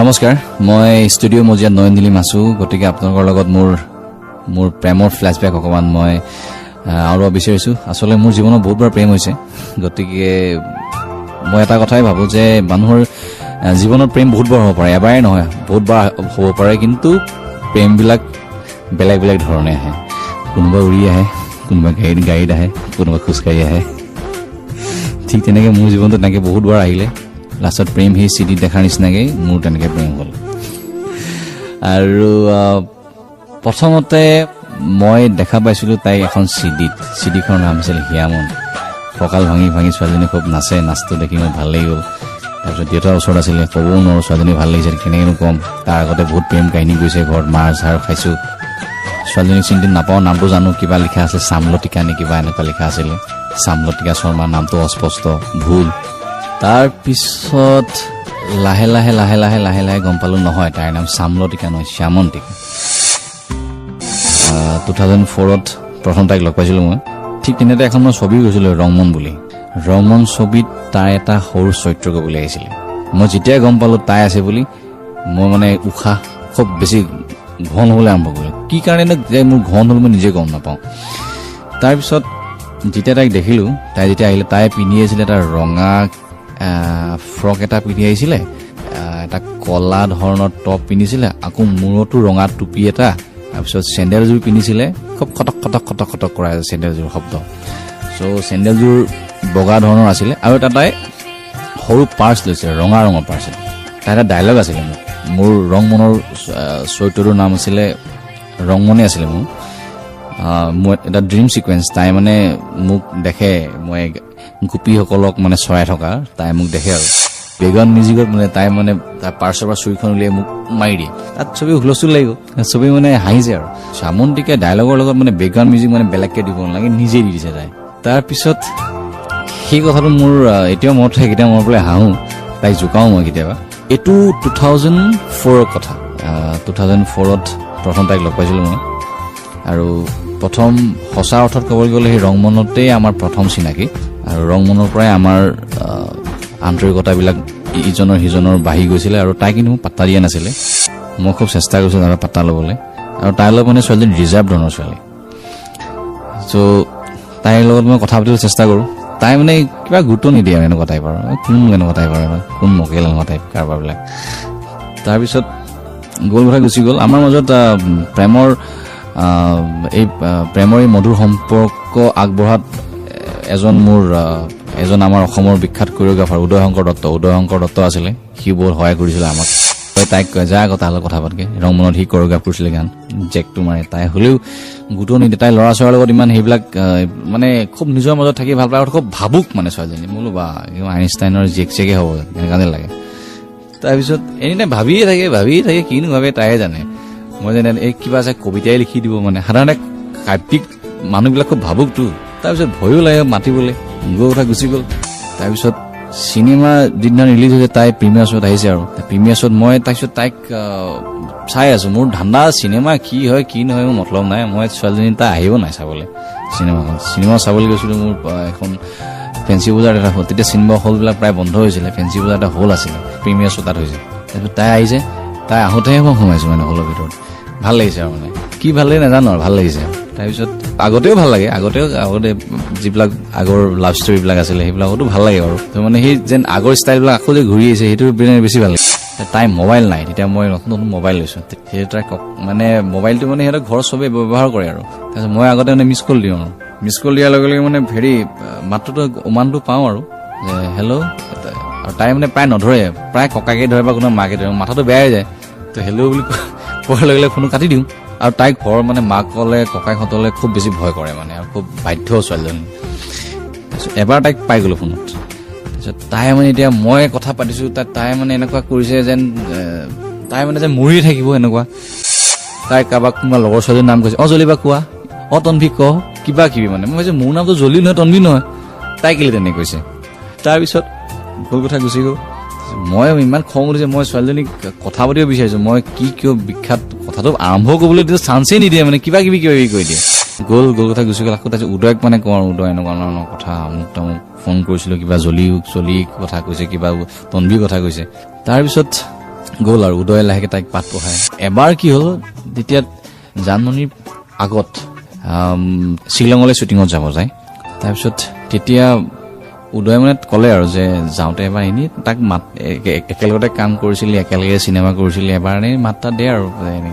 নমস্কাৰ মই ষ্টুডিঅ' মজিয়াত নয়নদিলি মাছু গতিকে আপোনালোকৰ লগত মোৰ প্ৰেমৰ ফ্লেশবেক অকমান মই আৰু বিচাৰিছো আসলে মোৰ জীৱনত বহুতবাৰ প্ৰেম হৈছে গতিকে মই এটা কথাই ভাবো যে মানুহৰ জীৱনত প্ৰেম বহুতবাৰ হ'ব পাৰে এবাৰে নহয় বহুতবাৰ হ'ব পাৰে কিন্তু প্ৰেম বিলাক বেলেগ বেলেগ ধৰণে আহে কোনোবা উৰি আহে কোনোবা গাড়ীত আহে কোনোবা খোজকাঢ়ি আহে ঠিক তেনেকৈ মোৰ জীৱনটো তেনেকৈ বহুতবাৰ আহিলে লাষ্টত প্ৰেম সেই চিডি দেখাৰ নিচিনাকৈ মোৰ তেনেকৈ প্ৰেম হ'ল আৰু প্ৰথমতে মই দেখা পাইছিলোঁ তাইক এখন চিডিখনৰ নাম আছিল হিয়ামন ফকাল ভাঙি ছোৱালীজনী খুব নাচটো দেখি মোৰ ভাল লাগি গ'ল তাৰপিছত দেউতাৰ ওচৰত আছিলে ক'বও নোৱাৰোঁ ছোৱালীজনী ভাল লাগিছে কেনেকৈনো ক'ম তাৰ আগতে বহুত প্ৰেম কাহিনী গৈছে ঘৰত মাৰ ঝাৰ খাইছোঁ ছোৱালীজনীক চিন্তি নাপাওঁ নামটো জানো কিবা লিখা আছে চামলতিকা নে কিবা এনেকুৱা লিখা আছিলে চামলতিকা শৰ্মা নামটো অস্পষ্ট ভুল তাৰপিছত লাহে লাহে গম পালোঁ নহয় তাইৰ নাম চামলতিকা নহয় শ্যামন্তিকা 2004ত প্ৰথম তাইক লগ পাইছিলোঁ মই ঠিক তেনেতে এখন মই ছবি গৈছিলোঁ ৰংমন বুলি ৰংমন ছবিত তাই এটা সৰু চৰিত্ৰ কৰিবলৈ আহিছিলে মই যেতিয়াই গম পালোঁ তাই আছে বুলি মই মানে উশাহ খুব বেছি ঘন হ'বলৈ আৰম্ভ কৰিলোঁ কি কাৰণে যে মোৰ ঘন হ'ল মই নিজে গম নাপাওঁ তাৰপিছত যেতিয়া তাইক দেখিলোঁ তাই যেতিয়া আহিলে তাই পিন্ধি আহিছিলে এটা ৰঙা ফ্ৰক এটা পিন্ধি আহিছিলে এটা কলা ধৰণৰ টপ পিন্ধিছিলে আকৌ মূৰতো ৰঙা টুপি এটা তাৰপিছত চেণ্ডেলযোৰ পিন্ধিছিলে খুব খটক কৰা চেণ্ডেলযোৰ শব্দ চ' চেণ্ডেলযোৰ বগা ধৰণৰ আছিলে আৰু এটা তাই সৰু পাৰ্চ লৈছে ৰঙা পাৰ্চ তাই এটা ডাইলগ আছিলে মোৰ ৰংমনৰ চৰিত্ৰটোৰ নাম আছিলে ৰংমনে আছিলে মোৰ এটা ড্ৰিম চিকুৱেঞ্চ তাই মানে মোক দেখে মই গোপীসকলক মানে চৰাই থকা তাই মোক দেখে আৰু বেকগ্ৰাউণ্ড মিউজিকত মানে তাই মানে তাৰ পাৰ্চৰ পৰা চুৰিখন উলিয়াই মোক মাৰি দিয়ে তাত চবেই হুলস্থুল লাগিব চবেই মানে হাঁহিছে আৰু শ্যামন্তিকাই ডাইলগৰ লগত মানে বেকগ্ৰাউণ্ড মিউজিক মানে বেলেগকৈ দিব নালাগে নিজেই দি দিছে তাই তাৰপিছত সেই কথাটো মোৰ এতিয়াও মনত থাকে কেতিয়াবা মনত পেলাই হাঁহো তাইক জোকাওঁ মই কেতিয়াবা এইটো 2004ৰ কথা 2004ত প্ৰথম তাইক লগ পাইছিলোঁ মই আৰু প্ৰথম সঁচা অৰ্থত ক'বলৈ গ'লে সেই ৰংমনতেই আমাৰ প্ৰথম চিনাকি আৰু ৰংমনৰ পৰাই আমাৰ আন্তৰিকতাবিলাক ইজনৰ সিজনৰ বাঢ়ি গৈছিলে আৰু তাই কিন্তু মোক পাত্তা দিয়া নাছিলে মই খুব চেষ্টা কৰিছিলোঁ তাৰ পাত্তা ল'বলৈ আৰু তাইৰ লগত মানে ছোৱালীজনী ৰিজাৰ্ভ ধৰণৰ ছোৱালী চ' তাইৰ লগত মই কথা পাতিবলৈ চেষ্টা কৰোঁ তাই মানে কিবা গুৰুত্ব নিদিয়ে এনেকুৱা টাইপ আৰু এনেকুৱা টাইপ আৰু কোন মকেল এনেকুৱা টাইপ কাৰোবাৰবিলাক তাৰপিছত গ'ল কথা গুচি গ'ল আমাৰ মাজত প্ৰেমৰ এই মধুৰ সম্পৰ্ক আগবঢ়াত এজন আমাৰ অসমৰ বিখ্যাত কোৰিঅ'গ্ৰাফাৰ উদয় শংকৰ দত্ত আছিলে সি বহুত সহায় কৰিছিলে আমাক তাইক যা কথা হ'লে কথা পাতকে ৰংমনত সি কোৰিঅ'গ্ৰাফ কৰিছিলে গান জেকটো মাৰে তাই হ'লেও গুৰুত্ব নিদিয়ে তাই ল'ৰা ছোৱালীৰ লগত ইমান সেইবিলাক মানে খুব নিজৰ মাজত থাকি ভাল পায় আৰু খুব ভাবুক মানে ছোৱালীজনী বোলো বা আইনষ্টাইনৰ জেকে হ'ব এনেকুৱা লাগে তাৰপিছত এনে ভাবিয়ে থাকে কিনো ভাবে তাইহে জানে মই যেনে এই কিবা আছে কবিতাই লিখি দিব মানে সাধাৰণতে কাব্যিক মানুহবিলাক খুব ভাবুকতো তাৰপিছত ভয়ো লাগে মাতিবলৈ গৈ কথা গুচি গ'ল তাৰপিছত চিনেমা যিদিনা ৰিলিজ হৈছে তাই প্ৰিমিয়াৰ শ্ব'ত আহিছে আৰু প্ৰিমিয়াৰ শ্ব'ত মই তাৰপিছত তাইক চাই আছোঁ মোৰ ধান্দা চিনেমা কি হয় কি নহয় মোৰ মতলব নাই মই ছোৱালীজনী তাই আহিব নাই চাবলৈ চিনেমা চাবলৈ গৈছিলোঁ মোৰ এখন ফেঞ্চি বজাৰ এটা হ'ল তেতিয়া চিনেমা হলবিলাক প্ৰায় বন্ধ হৈছিলে ফেঞ্চি বজাৰ এটা হল আছিলে প্ৰিমিয়াৰ শ্ব' তাত হৈছে তাৰপিছত তাই আহিছে তাই আহোঁতেহে মই সোমাইছোঁ মানে হলৰ ভিতৰত ভাল লাগিছে আৰু মানে কি ভাল লাগে নাজানো আৰু ভাল লাগিছে তাৰপিছত আগতেও ভাল লাগে আগতে যিবিলাক আগৰ লাভ ষ্টৰিবিলাক আছিলে সেইবিলাকতো ভাল লাগে বাৰু তো মানে সেই যেন আগৰ ষ্টাইলবিলাক আকৌ যে ঘূৰি আহিছে সেইটো বেছি ভাল লাগে তাই মোবাইল নাই তেতিয়া মই নতুন মোবাইল লৈছোঁ সেইটো তাই মানে মোবাইলটো মানে সিহঁতৰ ঘৰৰ চবেই ব্যৱহাৰ কৰে আৰু তাৰপিছত মই আগতে মানে মিছ কল দিওঁ আৰু মিছ কল দিয়াৰ লগে লগে মানে হেৰি মাতটোতো উমানটো পাওঁ আৰু যে হেল্ল' আৰু তাই মানে প্ৰায় নধৰে প্ৰায় ককাকে ধৰে বা কোনো মাকে ধৰে মাথাটো বেয়া হৈ যায় তো হেল্ল' বুলি কোৱাৰ লগে লগে ফোনটো কাটি দিওঁ আৰু তাইক ঘৰৰ মানে মাকলে ককাইহঁতলে খুব বেছি ভয় কৰে মানে আৰু খুব বাধ্য ছোৱালীজনী তাৰপিছত এবাৰ তাইক পাই গ'লোঁ ফোনত তাৰপিছত তাই মানে এতিয়া মই কথা পাতিছোঁ তাই মানে এনেকুৱা কৰিছে যেন তাই মানে যে মৰি থাকিব এনেকুৱা তাই কাৰোবাক কোনোবা লগৰ ছোৱালীৰ নাম কৈছে জলিবা কোৱা তন্বী ক কিবা কিবি মানে মই কৈছোঁ মোৰ নামটো জলি নহয় তন্বী নহয় তাই কেলে তেনে কৈছে তাৰপিছত গ'ল কথা গুচি গ'ল মই ইমান খং উঠিছে মই ছোৱালীজনীক কথা পাতিব বিচাৰিছোঁ মই কিয় বিখ্যাত কথাটো আৰম্ভ কৰিবলৈ দিছোঁ চান্সেই নিদিয়ে মানে কিবা কিবি কৈ দিয়ে গ'ল কথা গুচি গ'ল আকৌ তাৰপিছত উদয়ক মানে কওঁ উদয় এনেকুৱা ধৰণৰ কথা আমুক তামুক ফোন কৰিছিলোঁ কিবা জলি কথা কৈছে কিবা তন্বীৰ কথা কৈছে তাৰপিছত গ'ল আৰু উদয় লাহেকে তাইক পাত পঢ়ায় এবাৰ কি হ'ল যেতিয়া জানমণিৰ আগত শ্বিলঙলৈ শ্বুটিঙত যাব যায় তাৰপিছত তেতিয়া উদয় মানে ক'লে আৰু যে যাওঁতে এবাৰ এনেই তাক মাত একেলগতে কাম কৰিছিলি একেলগে চিনেমা কৰিছিলি এবাৰ এনেই মাত্ৰা দে আৰু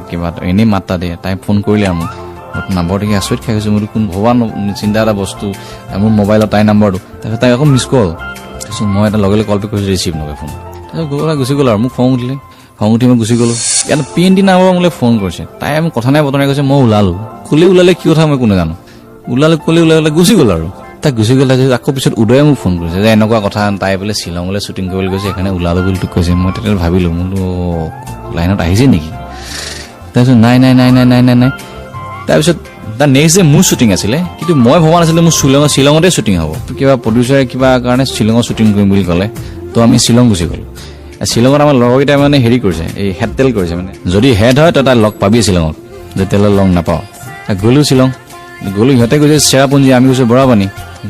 কিবা এনেই মাত্ৰা দে তাই ফোন কৰিলে আৰু মোক নাম্বাৰ দেখি আচৰিত খাই গৈছে মোৰ কোন ভবা চিন্তা এটা বস্তু মোৰ মোবাইলত তাইৰ নাম্বাৰটো তাৰপিছত তাই আকৌ মিছ কল তাৰপিছত মই এটা লগে লগে কল বেক কৰিছোঁ ৰিচিভ নকৰে ফোন তাৰপিছত গুচি গ'ল আৰু মোক খং উঠিলে খং উঠি মই গুচি গ'লো ইয়াত PND নামৰ মোলৈ ফোন কৰিছে তাই মোক কথা নাই বতৰা কৈছে মই ওলালো ক'লে ওলালে কি কথা মই কোনে জানো ওলালে ক'লে ওলাই গুচি গ'ল আৰু তাক গুচি গ'ল আকৌ পিছত উদয়ে মোক ফোন কৰিছে যে এনেকুৱা কথা তাই বোলে শ্বিলঙলৈ শ্বুটিং কৰিবলৈ গৈছে সেইকাৰণে ওলালো বুলি তোক কৈছে মই তেতিয়া ভাবিলোঁ মোৰতো লাইনত আহিছে নেকি তাৰপিছত নাই তাৰপিছত তাৰ নেক্সট ডে মোৰ শ্বুটিং আছিলে কিন্তু মই ভবা নাছিলোঁ মোৰ শ্বিলঙতে শ্বুটিং হ'ব কিবা প্ৰডিউচাৰে কিবা কাৰণে শ্বিলঙত শ্বুটিং কৰিম বুলি ক'লে তো আমি শ্বিলং গুচি গ'লোঁ শ্বিলঙত আমাৰ লগৰকেইটাই মানে হেৰি কৰিছে এই হেড তেল কৰিছে মানে যদি হেড হয় তই তাই লগ পাবি শ্বিলঙত যে তেলৰ লগ নাপাওঁ গ'লোঁ শ্বিলং গ'লোঁ সিহঁতে গৈছে চেৰাপুঞ্জী আমি গৈছোঁ বৰাপানী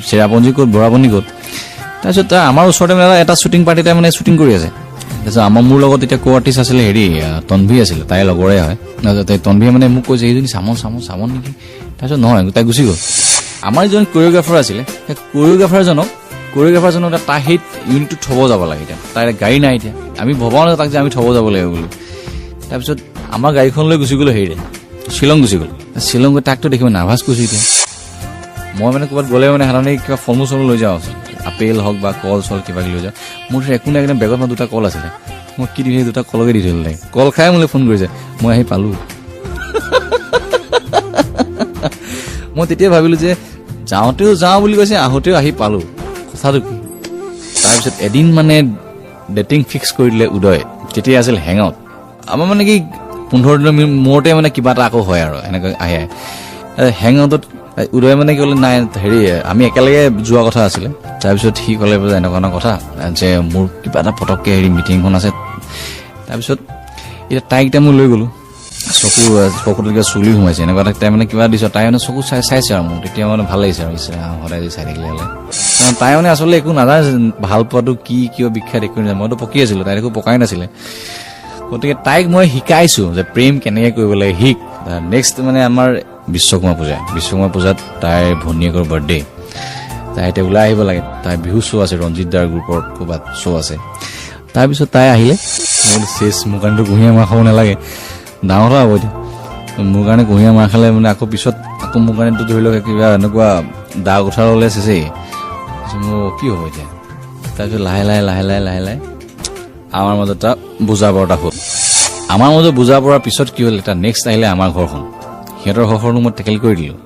চেৰাপুঞ্জী ক'ত বৰাপানী ক'ত তাৰপিছত আমাৰ ওচৰতে মানে এটা শ্বুটিং পাৰ্টিতে মানে শ্বুটিং কৰি আছে তাৰপিছত মোৰ লগত এতিয়া কো আৰ্টিষ্ট আছিলে হেৰি তনভি আছিলে তাইৰ লগৰে হয় তনভিয়ে মানে মোক কৈছে এইজনী চামন নেকি তাৰপিছত নহয় তাই গুচি গ'ল আমাৰ যিজন কোৰিঅ'গ্ৰাফাৰ আছিলে সেই কোৰিঅ'গ্ৰাফাৰজনক তাৰ সেই ইউনিটটো থ'ব যাব লাগে এতিয়া তাইৰ গাড়ী নাই এতিয়া আমি ভবাও নাই তাক যে আমি থ'ব যাব লাগিব বুলি তাৰপিছত আমাৰ গাড়ীখন লৈ গুচি গ'লো হেৰিৰে শ্বিলং গুচি গ'লো শ্বিলং গৈ তাকতো দেখিব নাৰ্ভাছ কৰিছোঁ এতিয়া মই মানে ক'ৰবাত গ'লে মানে সাধাৰণতে কিবা ফল মূল লৈ যাওঁ আপেল হওক বা কল চল কিবা লৈ যাওঁ মোৰ একো নাই একদম বেগত মই দুটা কল আছিলে মই কি দিছোঁ দুটা কলকে দি থৈ লাগে কল খাই মোলৈ ফোন কৰিছে মই আহি পালোঁ মই তেতিয়া ভাবিলোঁ যে যাওঁতেও যাওঁ বুলি কৈছে আহোঁতেও আহি পালোঁ কথাটো কি তাৰপিছত এদিন মানে ডেটিং ফিক্স কৰি দিলে উদয় তেতিয়া আছিল হেংআউট আমাৰ মানে কি 15 দিনৰ মূৰতে মানে কিবা এটা আকৌ হয় আৰু এনেকৈ আহে হেংআউটত উদয় মানে কি ক'লে নাই হেৰি আমি একেলগে যোৱা কথা আছিলে তাৰপিছত সি ক'লে যে এনেকুৱা কথা যে মোৰ কিবা এটা পটককৈ হেৰি মিটিংখন আছে তাৰপিছত এতিয়া তাইক এতিয়া মই লৈ গ'লোঁ চকুলৈকে চুলি সোমাইছে এনেকুৱা এটা তাই মানে কিবা দিছোঁ তাই মানে চকু চাইছে আৰু মোক তেতিয়া মানে ভাল লাগিছে আৰু সদায় যদি চাই থাকিলে হ'লে তাই মানে আচলতে একো নাজানে ভাল পোৱাটো কি কিয় বিখ্যাত একো নাজানে মইতো পকি আছিলোঁ তাই একো পকাই নাছিলে গতিকে তাইক মই শিকাইছোঁ যে প্ৰেম কেনেকৈ কৰিব লাগে শিক নেক্সট মানে আমাৰ বিশ্বকৰ্মা পূজাত তাইৰ ভনীয়েকৰ বাৰ্থডে তাই এতিয়া ওলাই আহিব লাগে তাই বিহু শ্ব' আছে ৰঞ্জিত দাৰ গ্ৰুপৰ ক'ৰবাত শ্ব' আছে তাৰপিছত তাই আহিলে চেচ মোৰ কাৰণেতো কুঁহিয়াৰ মাৰ খাব নালাগে ডাঙৰ কথা হ'ব এতিয়া মোৰ কাৰণে কুঁহিয়াৰ মাৰ খালে মানে আকৌ পিছত আকৌ মোৰ কাৰণেতো ধৰি লওক কিবা এনেকুৱা দা কোঠাৰ ওলাই চেচেই মোৰ কি হ'ব এতিয়া তাৰপিছত লাহে লাহে আমাৰ মাজত এটা বুজা পৰাটা হ'ল আমাৰ মাজত বুজা পৰাৰ পিছত কি হ'ল এটা নেক্সট আহিলে আমাৰ ঘৰখন সিহঁতৰ ঘৰখনো মই টেকেল কৰি দিলোঁ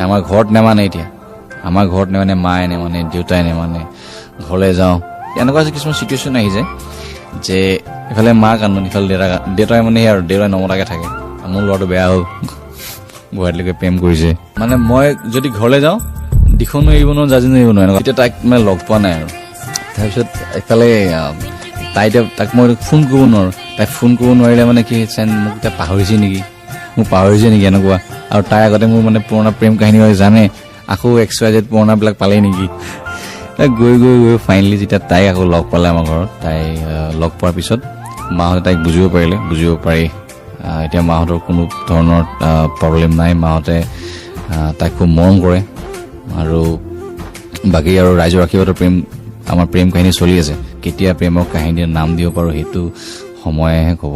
আমাৰ ঘৰত নেমানে এতিয়া আমাৰ ঘৰত নেমানে মায়ে নেমানে দেউতাই নেমানে ঘৰলৈ যাওঁ এনেকুৱা কিছুমান চিটুৱেশ্যন আহি যায় যে ইফালে মা কান্দোন ইফালে দেউতাই মানে আৰু দেউতাই নমতাকৈ থাকে মোৰ ল'ৰাটো বেয়া হ'ল গুৱাহাটীলৈকে প্ৰেম কৰিছে মানে মই যদি ঘৰলৈ যাওঁ দিখনো এৰিব নোৱাৰোঁ জাজিনো এৰিব নোৱাৰোঁ এতিয়া তাইক মানে লগ পোৱা নাই আৰু তাৰপিছত এইফালে তাক মই ফোন কৰিব নোৱাৰোঁ তাইক ফোন কৰিব নোৱাৰিলে মানে কি মোক এতিয়া পাহৰিছে নেকি এনেকুৱা আৰু তাই আগতে মোৰ মানে পুৰণা প্ৰেম কাহিনী জানে আকৌ XYZ পুৰণাবিলাক পালেই নেকি গৈ ফাইনেলি যেতিয়া তাইক আকৌ লগ পালে আমাৰ ঘৰত তাই লগ পোৱাৰ পিছত মাহঁতে তাইক বুজিব পাৰি এতিয়া মাহঁতৰ কোনো ধৰণৰ প্ৰব্লেম নাই মাহঁতে তাইক খুব মৰম কৰে আৰু বাকী আৰু ৰাইজৰ আশীৰ্বাদৰ আমাৰ প্ৰেম কাহিনী চলি আছে কেতিয়া প্ৰেমৰ কাহিনীৰ নাম দিব পাৰোঁ সেইটো সময়েহে ক'ব